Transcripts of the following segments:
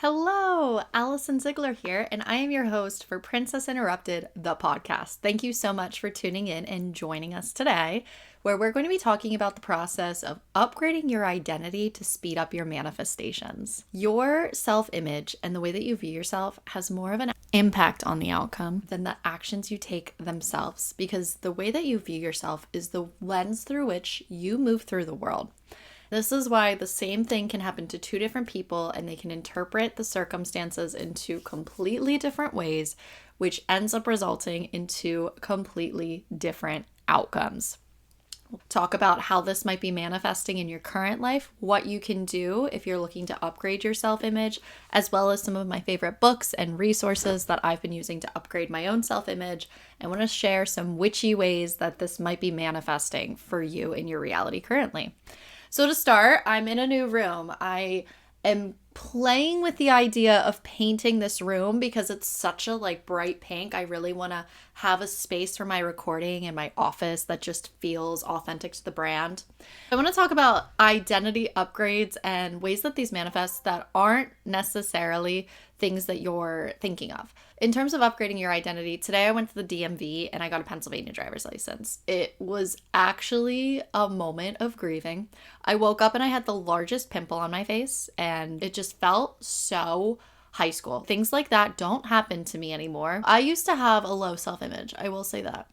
Hello, Allison Ziegler here, and I am your host for Princess Interrupted, the podcast. Thank you so much for tuning in and joining us today, where we're going to be talking about the process of upgrading your identity to speed up your manifestations. Your self-image and the way that you view yourself has more of an impact on the outcome than the actions you take themselves, because the way that you view yourself is the lens through which you move through the world. This is why the same thing can happen to two different people and they can interpret the circumstances into completely different ways, which ends up resulting into completely different outcomes. We'll talk about how this might be manifesting in your current life, what you can do if you're looking to upgrade your self-image, as well as some of my favorite books and resources that I've been using to upgrade my own self-image. I want to share some witchy ways that this might be manifesting for you in your reality currently. So to start, I'm in a new room. I am playing with the idea of painting this room because it's such a bright pink. I really want to have a space for my recording in my office that just feels authentic to the brand. I want to talk about identity upgrades and ways that these manifest that aren't necessarily things that you're thinking of. In terms of upgrading your identity, today I went to the DMV and I got a Pennsylvania driver's license. It was actually a moment of grieving. I woke up and I had the largest pimple on my face and it just felt so high school. Things like that don't happen to me anymore. I used to have a low self-image, I will say that.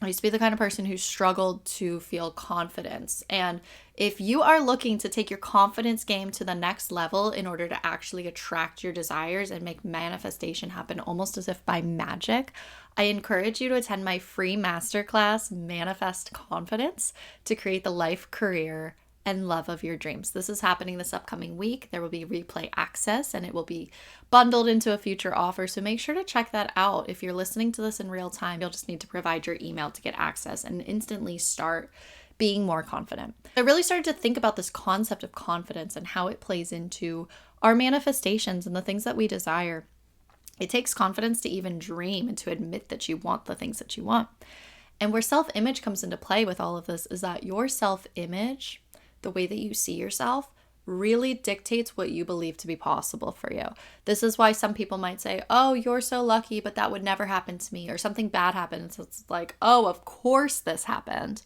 I used to be the kind of person who struggled to feel confidence. And if you are looking to take your confidence game to the next level in order to actually attract your desires and make manifestation happen almost as if by magic, I encourage you to attend my free masterclass, Manifest Confidence, to create the life, career, and love of your dreams. This is happening this upcoming week. There will be replay access and it will be bundled into a future offer. So make sure to check that out. If you're listening to this in real time, you'll just need to provide your email to get access and instantly start being more confident. I really started to think about this concept of confidence and how it plays into our manifestations and the things that we desire. It takes confidence to even dream and to admit that you want the things that you want. And where self-image comes into play with all of this is that your self-image, the way that you see yourself, really dictates what you believe to be possible for you. This is why some people might say, oh, you're so lucky, but that would never happen to me, or something bad happened. So it's like, oh, of course this happened.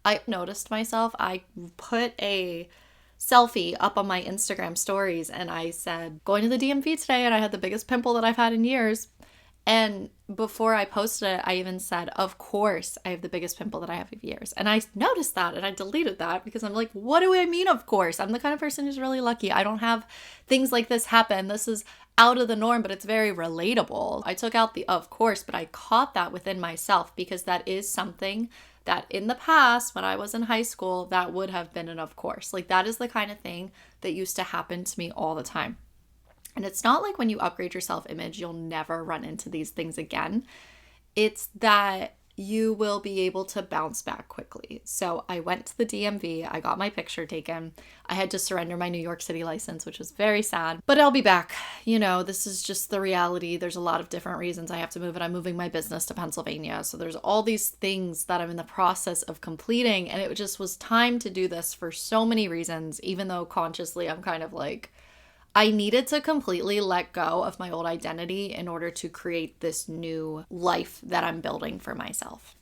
I noticed myself. I put a selfie up on my Instagram stories and I said, going to the DMV today and I had the biggest pimple that I've had in years. And before I posted it, I even said, of course, I have the biggest pimple that I have in years. And I noticed that and I deleted that because I'm like, what do I mean, of course? I'm the kind of person who's really lucky. I don't have things like this happen. This is out of the norm, but it's very relatable. I took out the of course, but I caught that within myself because that is something that in the past, when I was in high school, that would have been an of course. That is the kind of thing that used to happen to me all the time. And it's not like when you upgrade your self-image, you'll never run into these things again. It's that you will be able to bounce back quickly. So I went to the DMV, I got my picture taken. I had to surrender my New York City license, which was very sad, but I'll be back. This is just the reality. There's a lot of different reasons I have to move and I'm moving my business to Pennsylvania. So there's all these things that I'm in the process of completing. And it just was time to do this for so many reasons, even though consciously I'm kind of like, I needed to completely let go of my old identity in order to create this new life that I'm building for myself.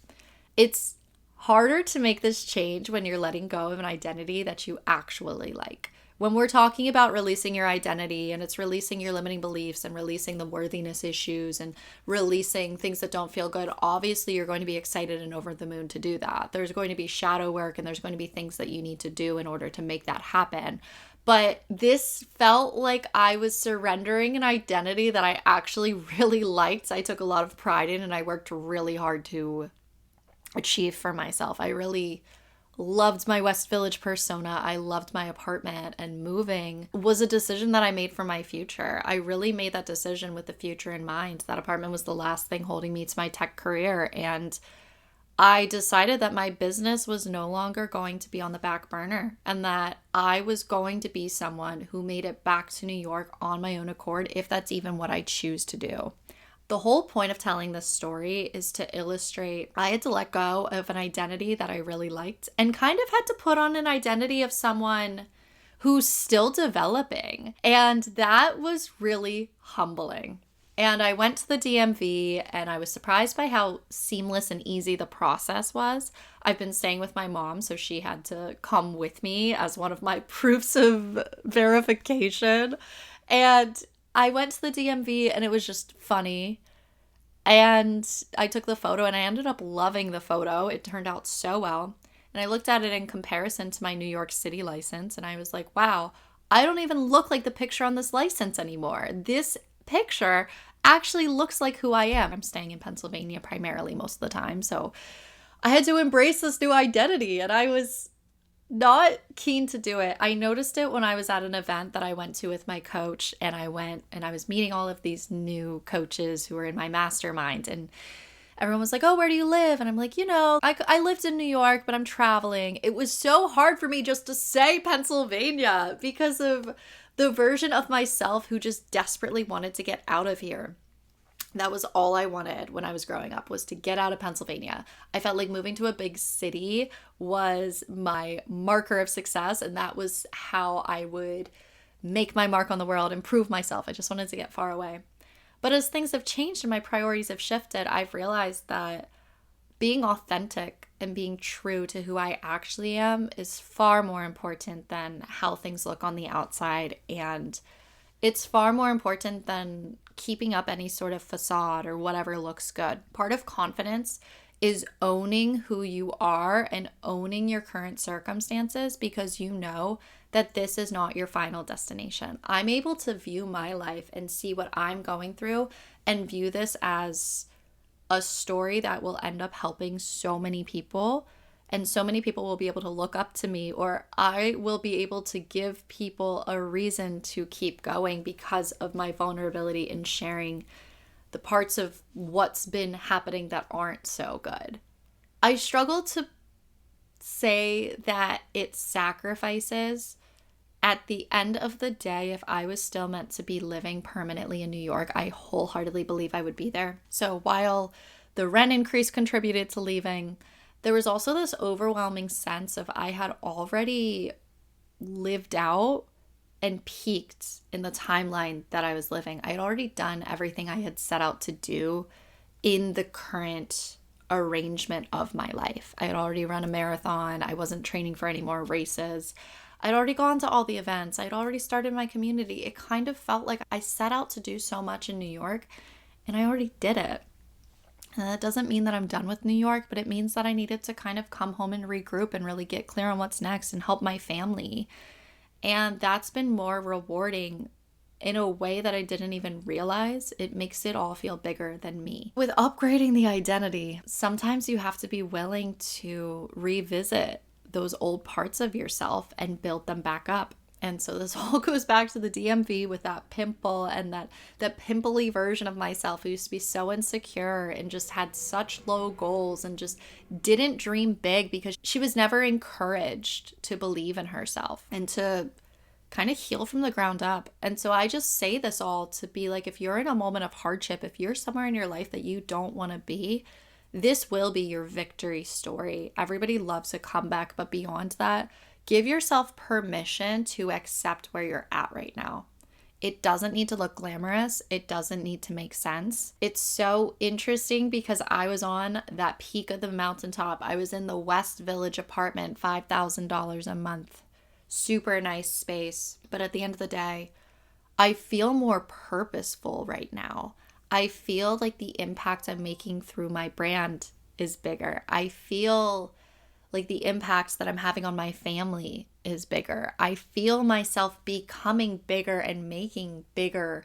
It's harder to make this change when you're letting go of an identity that you actually like. When we're talking about releasing your identity and it's releasing your limiting beliefs and releasing the worthiness issues and releasing things that don't feel good, obviously you're going to be excited and over the moon to do that. There's going to be shadow work and there's going to be things that you need to do in order to make that happen. But this felt like I was surrendering an identity that I actually really liked. I took a lot of pride in and I worked really hard to achieve for myself. I really loved my West Village persona. I loved my apartment, and moving was a decision that I made for my future. I really made that decision with the future in mind. That apartment was the last thing holding me to my tech career, and I decided that my business was no longer going to be on the back burner and that I was going to be someone who made it back to New York on my own accord, if that's even what I choose to do. The whole point of telling this story is to illustrate I had to let go of an identity that I really liked and kind of had to put on an identity of someone who's still developing. And that was really humbling. And I went to the DMV and I was surprised by how seamless and easy the process was. I've been staying with my mom, so she had to come with me as one of my proofs of verification. And I went to the DMV and it was just funny. And I took the photo and I ended up loving the photo. It turned out so well. And I looked at it in comparison to my New York City license and I was like, wow, I don't even look like the picture on this license anymore. This picture actually looks like who I am. I'm staying in Pennsylvania primarily most of the time, so I had to embrace this new identity and I was not keen to do it. I noticed it when I was at an event that I went to with my coach, and I went and I was meeting all of these new coaches who were in my mastermind, and everyone was like, oh, where do you live? And I'm like, I lived in New York, but I'm traveling. It was so hard for me just to say Pennsylvania because of the version of myself who just desperately wanted to get out of here. That was all I wanted when I was growing up, was to get out of Pennsylvania. I felt like moving to a big city was my marker of success, and that was how I would make my mark on the world, improve myself. I just wanted to get far away. But as things have changed and my priorities have shifted, I've realized that being authentic and being true to who I actually am is far more important than how things look on the outside. And it's far more important than keeping up any sort of facade or whatever looks good. Part of confidence is owning who you are and owning your current circumstances, because you know that this is not your final destination. I'm able to view my life and see what I'm going through and view this as a story that will end up helping so many people, and so many people will be able to look up to me, or I will be able to give people a reason to keep going because of my vulnerability in sharing the parts of what's been happening that aren't so good. I struggle to say that it's sacrifices. At the end of the day, if I was still meant to be living permanently in New York, I wholeheartedly believe I would be there. So while the rent increase contributed to leaving, there was also this overwhelming sense of I had already lived out and peaked in the timeline that I was living. I had already done everything I had set out to do in the current arrangement of my life. I had already run a marathon. I wasn't training for any more races. I'd already gone to all the events. I'd already started my community. It kind of felt like I set out to do so much in New York and I already did it. And that doesn't mean that I'm done with New York, but it means that I needed to kind of come home and regroup and really get clear on what's next and help my family. And that's been more rewarding in a way that I didn't even realize. It makes it all feel bigger than me. With upgrading the identity, sometimes you have to be willing to revisit those old parts of yourself and build them back up. And so this all goes back to the DMV with that pimple and that pimply version of myself who used to be so insecure and just had such low goals and just didn't dream big because she was never encouraged to believe in herself and to kind of heal from the ground up. And so I just say this all to be like, if you're in a moment of hardship, if you're somewhere in your life that you don't want to be, this will be your victory story. Everybody loves a comeback, but beyond that, give yourself permission to accept where you're at right now. It doesn't need to look glamorous. It doesn't need to make sense. It's so interesting because I was on that peak of the mountaintop. I was in the West Village apartment, $5,000 a month. Super nice space. But at the end of the day, I feel more purposeful right now. I feel like the impact I'm making through my brand is bigger. I feel like the impacts that I'm having on my family is bigger. I feel myself becoming bigger and making bigger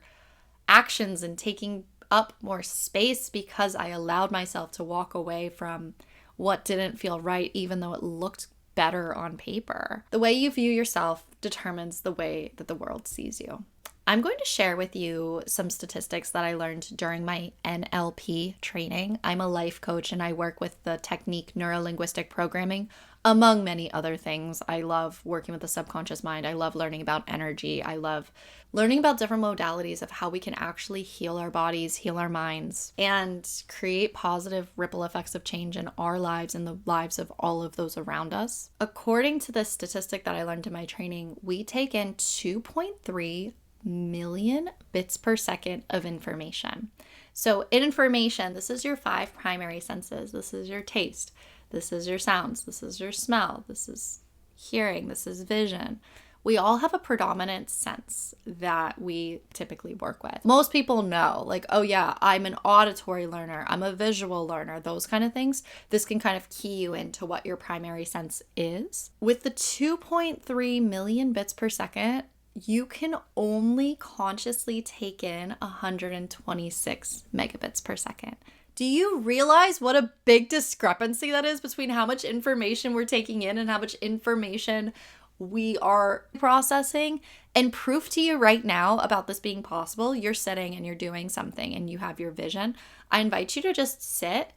actions and taking up more space because I allowed myself to walk away from what didn't feel right, even though it looked better on paper. The way you view yourself determines the way that the world sees you. I'm going to share with you some statistics that I learned during my NLP training. I'm a life coach and I work with the technique neuro-linguistic programming. among many other things. I love working with the subconscious mind. I love learning about energy. I love learning about different modalities of how we can actually heal our bodies, heal our minds, and create positive ripple effects of change in our lives and the lives of all of those around us. According to this statistic that I learned in my training, we take in 2.3 million bits per second of information. So information, this is your 5 primary senses. This is your taste. This is your sounds. This is your smell. This is hearing. This is vision. We all have a predominant sense that we typically work with. Most people know, like, oh yeah, I'm an auditory learner, I'm a visual learner, those kind of things. This can kind of key you into what your primary sense is. With the 2.3 million bits per second, you can only consciously take in 126 megabits per second. Do you realize what a big discrepancy that is between how much information we're taking in and how much information we are processing? And proof to you right now about this being possible, you're sitting and you're doing something and you have your vision. I invite you to just sit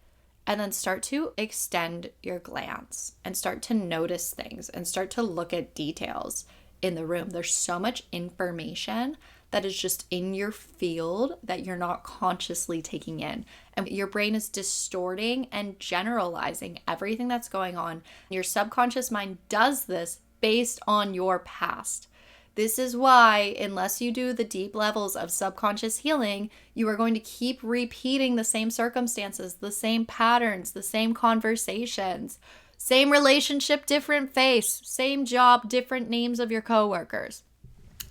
and then start to extend your glance and start to notice things and start to look at details in the room. There's so much information that is just in your field that you're not consciously taking in. And your brain is distorting and generalizing everything that's going on. Your subconscious mind does this based on your past. This is why, unless you do the deep levels of subconscious healing, you are going to keep repeating the same circumstances, the same patterns, the same conversations, same relationship, different face, same job, different names of your coworkers.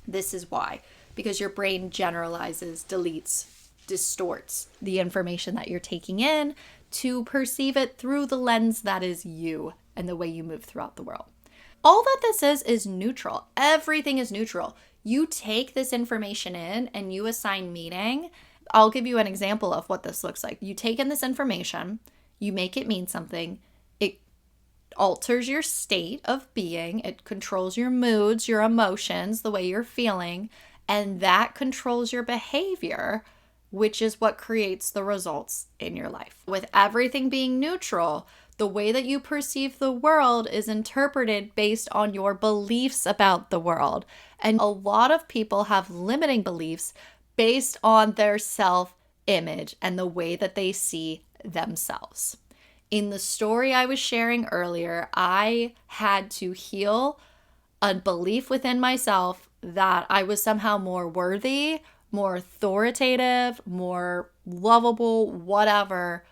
This is why, because your brain generalizes, deletes, distorts the information that you're taking in to perceive it through the lens that is you and the way you move throughout the world. All that this is neutral. Everything is neutral. You take this information in and you assign meaning. I'll give you an example of what this looks like. You take in this information, you make it mean something. It alters your state of being. It controls your moods, your emotions, the way you're feeling, and that controls your behavior, which is what creates the results in your life. With everything being neutral, the way that you perceive the world is interpreted based on your beliefs about the world. And a lot of people have limiting beliefs based on their self-image and the way that they see themselves. In the story I was sharing earlier, I had to heal a belief within myself that I was somehow more worthy, more authoritative, more lovable, whatever,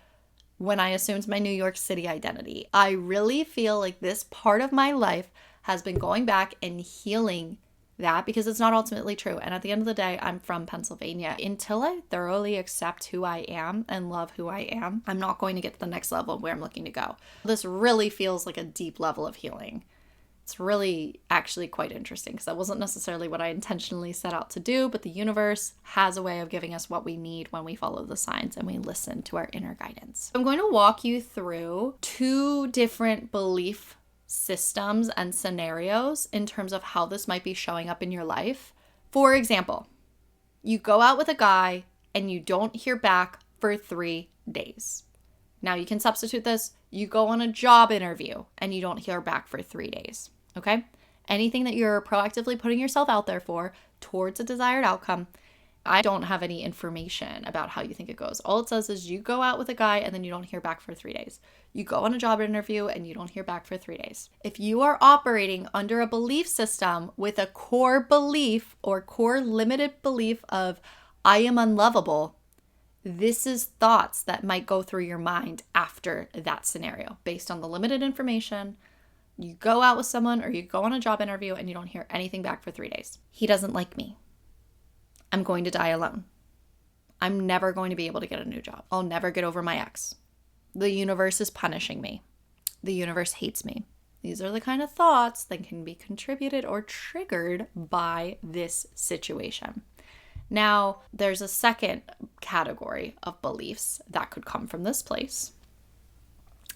when I assumed my New York City identity. I really feel like this part of my life has been going back and healing that because it's not ultimately true. And at the end of the day, I'm from Pennsylvania. Until I thoroughly accept who I am and love who I am, I'm not going to get to the next level of where I'm looking to go. This really feels like a deep level of healing. It's really actually quite interesting because that wasn't necessarily what I intentionally set out to do, but the universe has a way of giving us what we need when we follow the signs and we listen to our inner guidance. I'm going to walk you through 2 different belief systems and scenarios in terms of how this might be showing up in your life. For example, you go out with a guy and you don't hear back for 3 days. Now you can substitute this. You go on a job interview and you don't hear back for 3 days. Okay? Anything that you're proactively putting yourself out there for towards a desired outcome. I don't have any information about how you think it goes. All it says is you go out with a guy and then you don't hear back for 3 days. You go on a job interview and you don't hear back for 3 days. If you are operating under a belief system with a core belief or core limited belief of I am unlovable, this is thoughts that might go through your mind after that scenario based on the limited information. You go out with someone or you go on a job interview and you don't hear anything back for 3 days. He doesn't like me. I'm going to die alone. I'm never going to be able to get a new job. I'll never get over my ex. The universe is punishing me. The universe hates me. These are the kind of thoughts that can be contributed or triggered by this situation. Now, there's a second category of beliefs that could come from this place.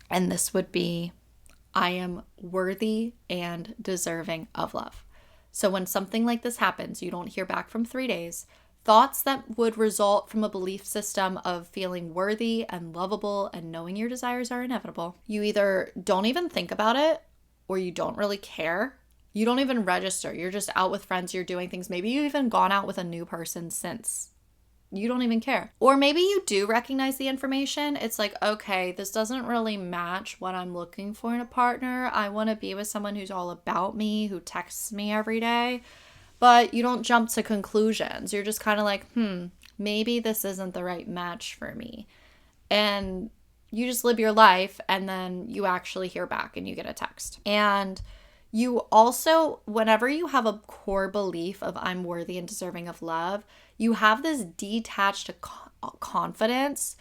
And this would be, I am worthy and deserving of love. So when something like this happens, you don't hear back from 3 days, thoughts that would result from a belief system of feeling worthy and lovable and knowing your desires are inevitable, you either don't even think about it or you don't really care. You don't even register. You're just out with friends. You're doing things. Maybe you've even gone out with a new person since. You don't even care. Or maybe you do recognize the information. It's like, okay, this doesn't really match what I'm looking for in a partner. I want to be with someone who's all about me, who texts me every day. But you don't jump to conclusions. You're just kind of like, maybe this isn't the right match for me. And you just live your life, and then you actually hear back and you get a text. And you also, whenever you have a core belief of I'm worthy and deserving of love, you have this detached confidence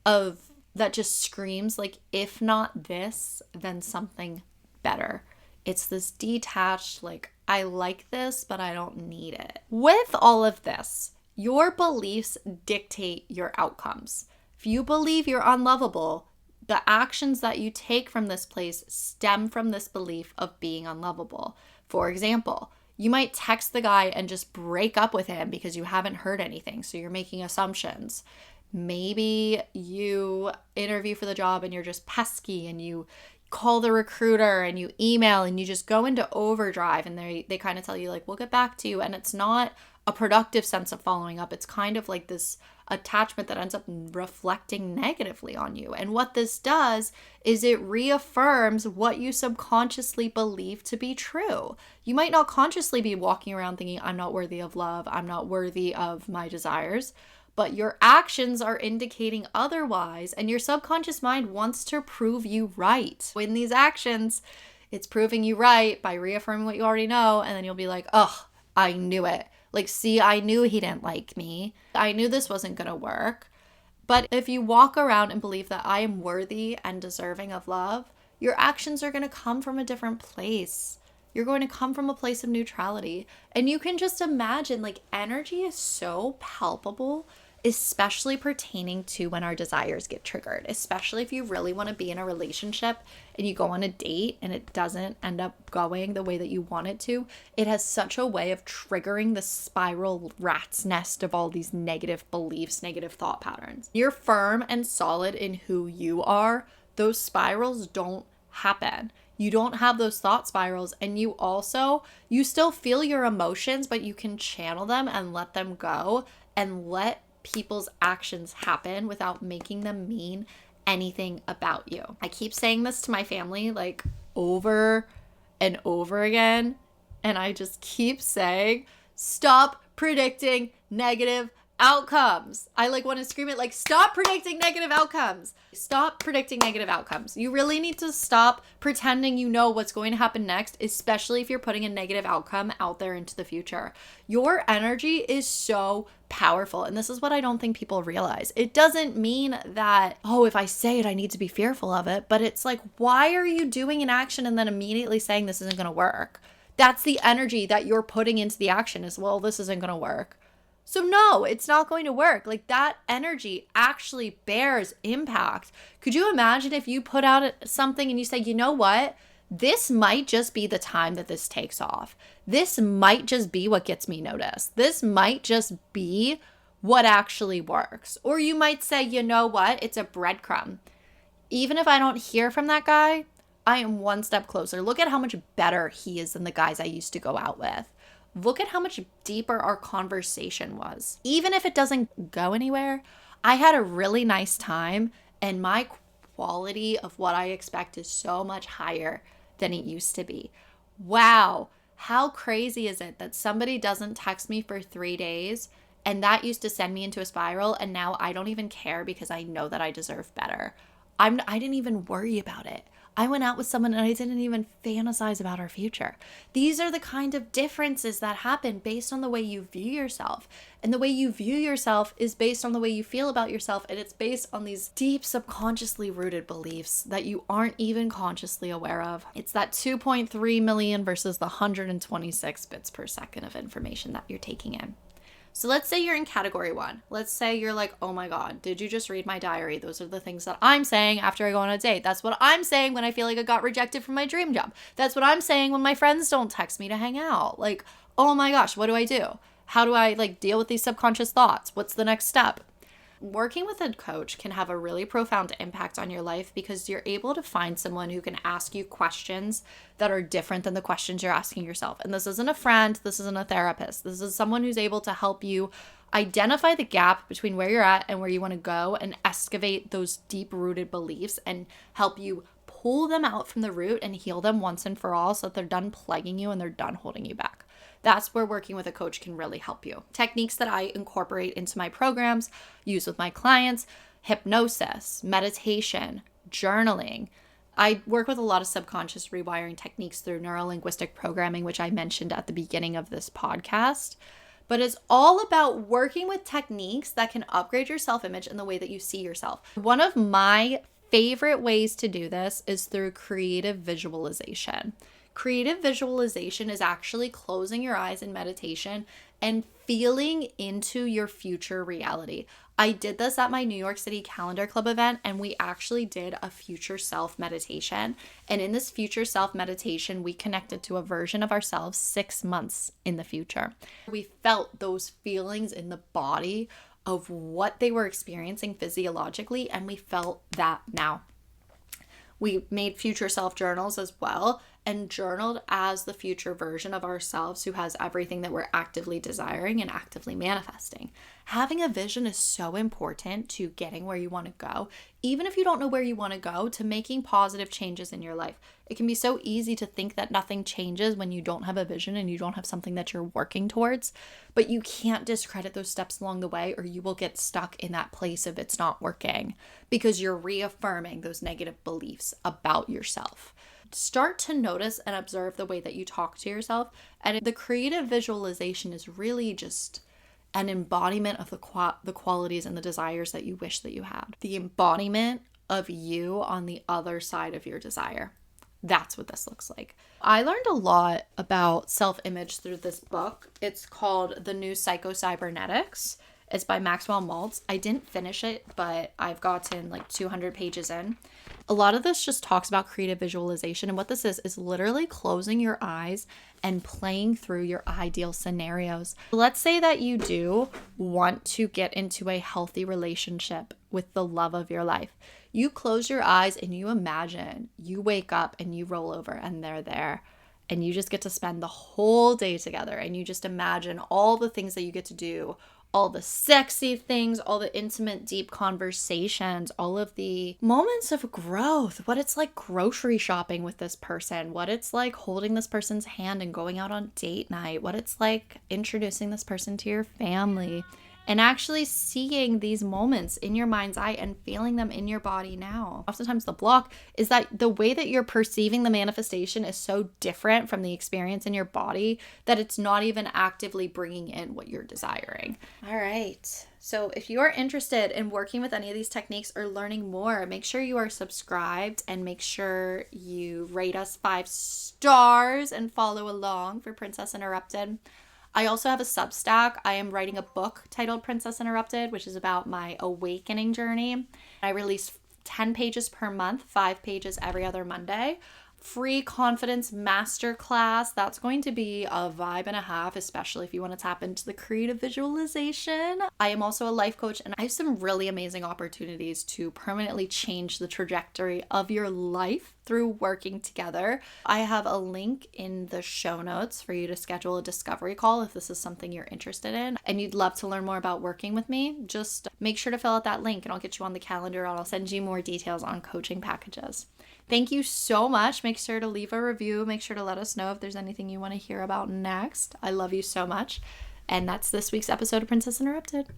of that just screams like, if not this, then something better. It's this detached, like, I like this, but I don't need it. With all of this, your beliefs dictate your outcomes. If you believe you're unlovable, the actions that you take from this place stem from this belief of being unlovable. For example, you might text the guy and just break up with him because you haven't heard anything, so you're making assumptions. Maybe you interview for the job and you're just pesky and you call the recruiter and you email and you just go into overdrive, and they kind of tell you like, we'll get back to you, and it's not a productive sense of following up. It's kind of like this attachment that ends up reflecting negatively on you. And what this does is it reaffirms what you subconsciously believe to be true. You might not consciously be walking around thinking, I'm not worthy of love, I'm not worthy of my desires, but your actions are indicating otherwise, and your subconscious mind wants to prove you right. In these actions, it's proving you right by reaffirming what you already know, and then you'll be like, oh, I knew it. Like, see, I knew he didn't like me. I knew this wasn't going to work. But if you walk around and believe that I am worthy and deserving of love, your actions are going to come from a different place. You're going to come from a place of neutrality. And you can just imagine, like, energy is so palpable, especially pertaining to when our desires get triggered, especially if you really want to be in a relationship and you go on a date and it doesn't end up going the way that you want it to. It has such a way of triggering the spiral rat's nest of all these negative beliefs, negative thought patterns. You're firm and solid in who you are. Those spirals don't happen. You don't have those thought spirals, and you still feel your emotions, but you can channel them and let them go and let people's actions happen without making them mean anything about you. I keep saying this to my family like over and over again, and I just keep saying, stop predicting negative outcomes. I like want to scream it like, stop predicting negative outcomes. Stop predicting negative outcomes. You really need to stop pretending you know what's going to happen next, especially if you're putting a negative outcome out there into the future. Your energy is so powerful, and this is what I don't think people realize. It doesn't mean that, oh, if I say it, I need to be fearful of it, but it's like, why are you doing an action and then immediately saying this isn't going to work? That's the energy that you're putting into the action is, well, this isn't going to work. So no, it's not going to work. Like, that energy actually bears impact. Could you imagine if you put out something and you say, you know what? This might just be the time that this takes off. This might just be what gets me noticed. This might just be what actually works. Or you might say, you know what? It's a breadcrumb. Even if I don't hear from that guy, I am one step closer. Look at how much better he is than the guys I used to go out with. Look at how much deeper our conversation was. Even if it doesn't go anywhere, I had a really nice time, and my quality of what I expect is so much higher than it used to be. Wow, how crazy is it that somebody doesn't text me for 3 days, and that used to send me into a spiral, and now I don't even care because I know that I deserve better. I didn't even worry about it. I went out with someone and I didn't even fantasize about our future. These are the kind of differences that happen based on the way you view yourself. And the way you view yourself is based on the way you feel about yourself. And it's based on these deep subconsciously rooted beliefs that you aren't even consciously aware of. It's that 2.3 million versus the 126 bits per second of information that you're taking in. So let's say you're in category 1. Let's say you're like, oh my God, did you just read my diary? Those are the things that I'm saying after I go on a date. That's what I'm saying when I feel like I got rejected from my dream job. That's what I'm saying when my friends don't text me to hang out. Like, oh my gosh, what do I do? How do I deal with these subconscious thoughts? What's the next step? Working with a coach can have a really profound impact on your life because you're able to find someone who can ask you questions that are different than the questions you're asking yourself. And this isn't a friend, this isn't a therapist. This is someone who's able to help you identify the gap between where you're at and where you want to go and excavate those deep-rooted beliefs and help you pull them out from the root and heal them once and for all so that they're done plaguing you and they're done holding you back. That's where working with a coach can really help you. Techniques that I incorporate into my programs, use with my clients: hypnosis, meditation, journaling. I work with a lot of subconscious rewiring techniques through neuro-linguistic programming, which I mentioned at the beginning of this podcast. But it's all about working with techniques that can upgrade your self-image and the way that you see yourself. One of my favorite ways to do this is through creative visualization. Creative visualization is actually closing your eyes in meditation and feeling into your future reality. I did this at my New York City Calendar Club event, and we actually did a future self meditation. And in this future self meditation, we connected to a version of ourselves 6 months in the future. We felt those feelings in the body of what they were experiencing physiologically, and we felt that now. We made future self journals as well and journaled as the future version of ourselves who has everything that we're actively desiring and actively manifesting. Having a vision is so important to getting where you want to go, even if you don't know where you want to go, to making positive changes in your life. It can be so easy to think that nothing changes when you don't have a vision and you don't have something that you're working towards, but you can't discredit those steps along the way or you will get stuck in that place of it's not working because you're reaffirming those negative beliefs about yourself. Start to notice and observe the way that you talk to yourself. And the creative visualization is really just an embodiment of the qualities and the desires that you wish that you had. The embodiment of you on the other side of your desire. That's what this looks like. I learned a lot about self-image through this book. It's called The New Psycho-Cybernetics. It's by Maxwell Maltz. I didn't finish it, but I've gotten like 200 pages in. A lot of this just talks about creative visualization. And what this is literally closing your eyes and playing through your ideal scenarios. Let's say that you do want to get into a healthy relationship with the love of your life. You close your eyes and you imagine you wake up and you roll over and they're there. And you just get to spend the whole day together. And you just imagine all the things that you get to do, all the sexy things, all the intimate, deep conversations, all of the moments of growth, what it's like grocery shopping with this person, what it's like holding this person's hand and going out on date night, what it's like introducing this person to your family, and actually seeing these moments in your mind's eye and feeling them in your body now. Oftentimes the block is that the way that you're perceiving the manifestation is so different from the experience in your body that it's not even actively bringing in what you're desiring. All right. So if you are interested in working with any of these techniques or learning more, make sure you are subscribed and make sure you rate us 5 stars and follow along for Princess Interrupted. I also have a Substack. I am writing a book titled Princess Interrupted, which is about my awakening journey. I release 10 pages per month, 5 pages every other Monday. Free confidence masterclass. That's going to be a vibe and a half, especially if you want to tap into the creative visualization. I am also a life coach, and I have some really amazing opportunities to permanently change the trajectory of your life through working together. I have a link in the show notes for you to schedule a discovery call if this is something you're interested in and you'd love to learn more about working with me. Just make sure to fill out that link and I'll get you on the calendar and I'll send you more details on coaching packages. Thank you so much. Make sure to leave a review. Make sure to let us know if there's anything you want to hear about next. I love you so much. And that's this week's episode of Princess Interrupted.